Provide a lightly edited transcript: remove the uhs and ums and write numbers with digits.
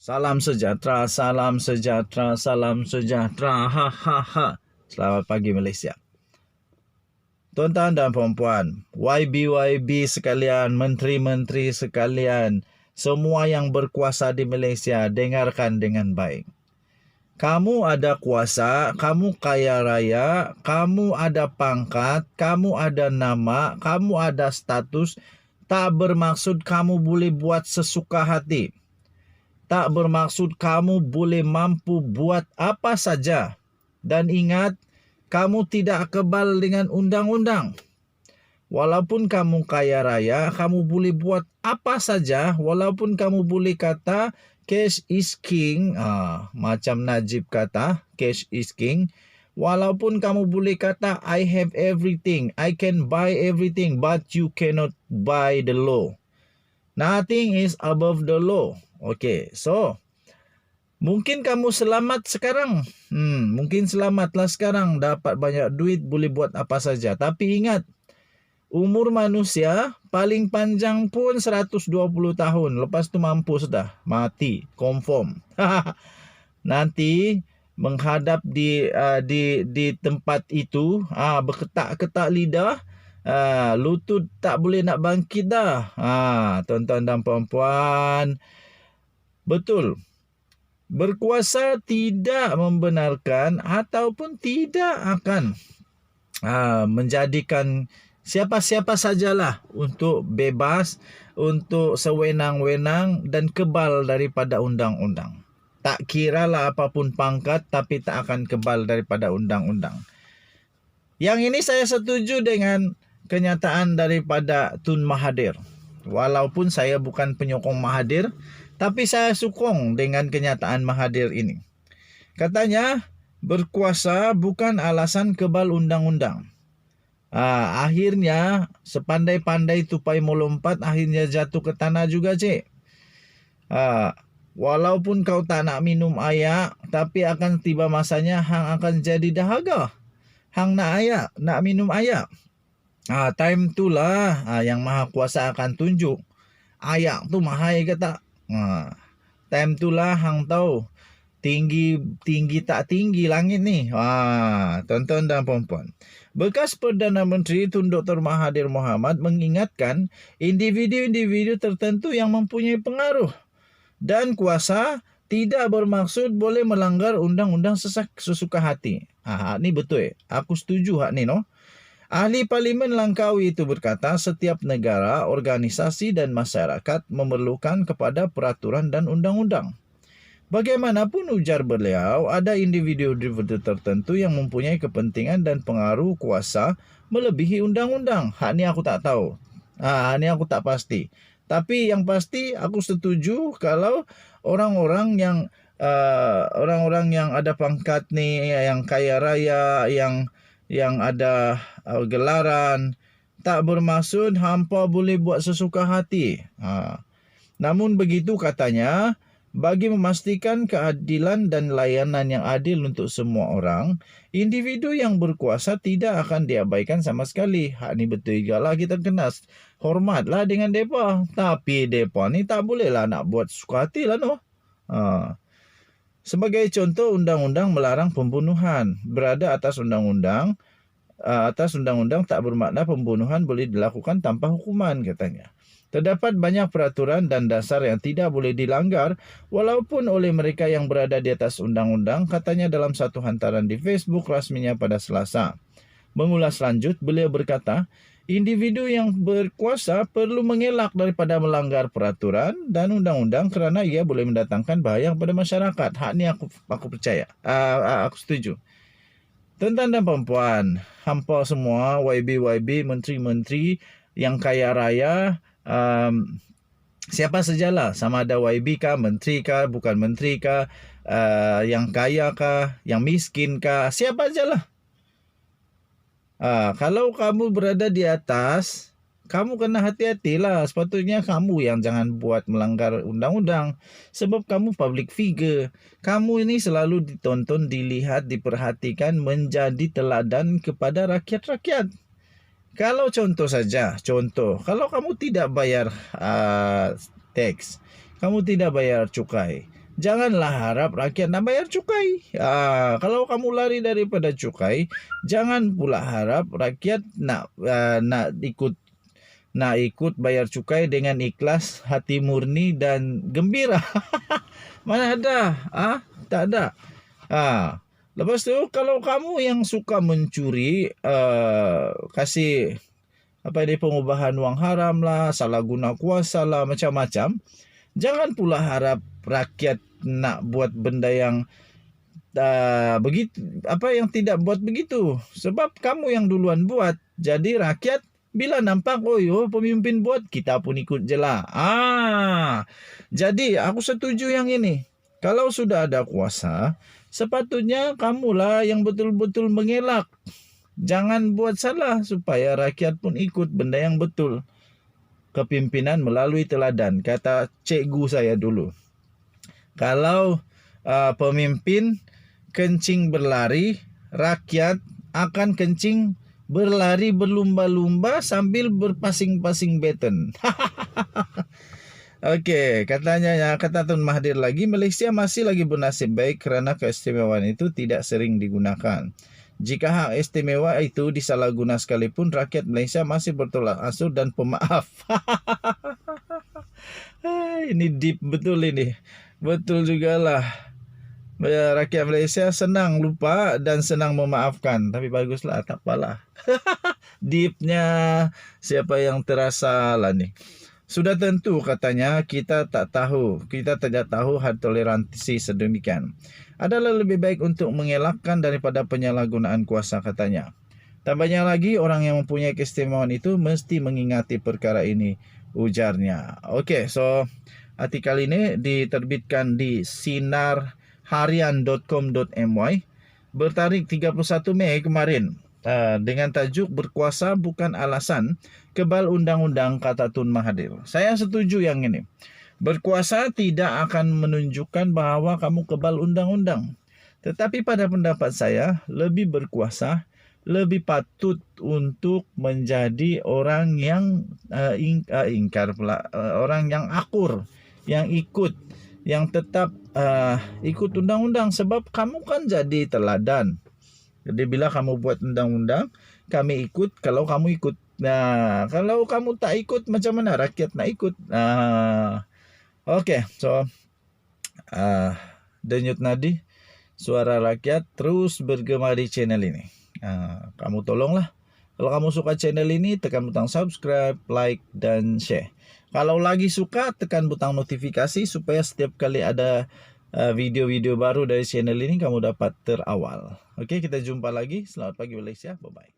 Salam sejahtera, salam sejahtera, salam sejahtera. Ha ha ha. Selamat pagi Malaysia. Tuan-tuan dan puan-puan, YB sekalian, menteri-menteri sekalian, semua yang berkuasa di Malaysia, dengarkan dengan baik. Kamu ada kuasa, kamu kaya raya, kamu ada pangkat, kamu ada nama, kamu ada status, tak bermaksud kamu boleh buat sesuka hati. Tak bermaksud kamu boleh mampu buat apa saja. Dan ingat, kamu tidak kebal dengan undang-undang. Walaupun kamu kaya raya, kamu boleh buat apa saja. Walaupun kamu boleh kata, cash is king. Macam Najib kata, cash is king. Walaupun kamu boleh kata, I have everything. I can buy everything. But you cannot buy the law. Nothing is above the law. Okay, so mungkin kamu selamat sekarang. Mungkin selamatlah sekarang, dapat banyak duit, boleh buat apa saja. Tapi ingat, umur manusia paling panjang pun 120 tahun. Lepas tu mampu sudah, mati, confirm. Nanti menghadap di tempat itu, berketak-ketak lidah, lutut tak boleh nak bangkit dah. Tuan-tuan dan puan-puan, betul. Berkuasa tidak membenarkan ataupun tidak akan menjadikan siapa-siapa sajalah untuk bebas, untuk sewenang-wenang dan kebal daripada undang-undang. Tak kiralah apapun pangkat, tapi tak akan kebal daripada undang-undang. Yang ini saya setuju dengan kenyataan daripada Tun Mahathir. Walaupun saya bukan penyokong Mahathir, tapi saya sokong dengan kenyataan Mahathir ini. Katanya, berkuasa bukan alasan kebal undang-undang. Akhirnya, sepandai-pandai tupai melompat, akhirnya jatuh ke tanah juga, cik. Walaupun kau tak nak minum air, tapi akan tiba masanya hang akan jadi dahaga. Hang nak minum air. Time itulah yang Maha Kuasa akan tunjuk. Air tu mahal ke tak? Time itulah hang tahu tinggi tak tinggi langit ni. Tuan-tuan dan puan-puan, bekas Perdana Menteri Tun Dr. Mahathir Mohamad mengingatkan individu-individu tertentu yang mempunyai pengaruh dan kuasa tidak bermaksud boleh melanggar undang-undang sesuka hati. Ni betul. Aku setuju hak ni, no. Ahli Parlimen Langkawi itu berkata setiap negara, organisasi dan masyarakat memerlukan kepada peraturan dan undang-undang. Bagaimanapun ujar beliau, ada individu-individu tertentu yang mempunyai kepentingan dan pengaruh kuasa melebihi undang-undang. Hak ni aku tak tahu. Hak ni aku tak pasti. Tapi yang pasti aku setuju kalau orang-orang yang ada pangkat ni, yang kaya raya, yang ada gelaran, tak bermaksud hampa boleh buat sesuka hati. Namun begitu katanya, bagi memastikan keadilan dan layanan yang adil untuk semua orang, individu yang berkuasa tidak akan diabaikan sama sekali. Hak ni betul juga lah, kita kena hormatlah dengan mereka. Tapi mereka ni tak bolehlah nak buat suka hati lah, no. Sebagai contoh, undang-undang melarang pembunuhan berada atas undang-undang. Atas undang-undang tak bermakna pembunuhan boleh dilakukan tanpa hukuman, katanya. Terdapat banyak peraturan dan dasar yang tidak boleh dilanggar walaupun oleh mereka yang berada di atas undang-undang, katanya dalam satu hantaran di Facebook rasminya pada Selasa. Mengulas lanjut, beliau berkata, individu yang berkuasa perlu mengelak daripada melanggar peraturan dan undang-undang kerana ia boleh mendatangkan bahaya kepada masyarakat. Hak ni aku percaya. Aku setuju. Tuan-tuan dan puan-puan, hampa semua, YB, menteri-menteri yang kaya raya, siapa sajalah, sama ada YB kah, menteri kah, bukan menteri kah, yang kaya kah, yang miskin kah, siapa sajalah. Kalau kamu berada di atas, kamu kena hati-hatilah. Sepatutnya kamu yang jangan buat melanggar undang-undang. Sebab kamu public figure. Kamu ini selalu ditonton, dilihat, diperhatikan, menjadi teladan kepada rakyat-rakyat. Kalau contoh, kalau kamu tidak bayar tax, kamu tidak bayar cukai, Janganlah harap rakyat nak bayar cukai. Kalau kamu lari daripada cukai, jangan pula harap rakyat nak ikut bayar cukai dengan ikhlas, hati murni dan gembira. Mana ada? Tak ada. Lepas tu kalau kamu yang suka mencuri, kasih pengubahan wang haram lah, salah guna kuasa lah, macam-macam. Jangan pula harap rakyat nak buat benda yang begitu, yang tidak buat begitu. Sebab kamu yang duluan buat. Jadi rakyat bila nampak, pemimpin buat, kita pun ikut je lah. Jadi aku setuju yang ini. Kalau sudah ada kuasa, sepatutnya kamulah yang betul-betul mengelak. Jangan buat salah supaya rakyat pun ikut benda yang betul. Kepimpinan melalui teladan, kata cikgu saya dulu. Kalau pemimpin kencing berlari, rakyat akan kencing berlari berlumba-lumba sambil berpasing-pasing baton. Okey, kata Tun Mahathir lagi, Malaysia masih lagi bernasib baik kerana keistimewaan itu tidak sering digunakan. Jika hak istimewa itu disalahguna sekalipun, rakyat Malaysia masih bertolak ansur dan pemaaf. Ini deep betul ini. Betul jugalah. Rakyat Malaysia senang lupa dan senang memaafkan. Tapi baguslah, tak apalah. Deepnya siapa yang terasa lah ni. Sudah tentu katanya kita tidak tahu had toleransi sedemikian. Adalah lebih baik untuk mengelakkan daripada penyalahgunaan kuasa katanya. Tambahnya lagi, orang yang mempunyai keistimewaan itu mesti mengingati perkara ini, ujarnya. Okey, so artikel ini diterbitkan di sinarharian.com.my bertarikh 31 Mei kemarin. Dengan tajuk berkuasa bukan alasan, kebal undang-undang, kata Tun Mahathir. Saya setuju yang ini. Berkuasa tidak akan menunjukkan bahawa kamu kebal undang-undang. Tetapi pada pendapat saya, lebih berkuasa lebih patut untuk menjadi orang yang orang yang akur, yang ikut, yang tetap ikut undang-undang, sebab kamu kan jadi teladan. Jadi bila kamu buat undang-undang, kami ikut. Kalau kamu ikut, kalau kamu tak ikut, macam mana rakyat nak ikut? Okey, so denyut nadi suara rakyat terus bergema di channel ini. Kamu tolonglah. Kalau kamu suka channel ini, tekan butang subscribe, like dan share. Kalau lagi suka, tekan butang notifikasi supaya setiap kali ada video-video baru dari channel ini kamu dapat terawal. Okey, kita jumpa lagi. Selamat pagi Malaysia. Bye-bye.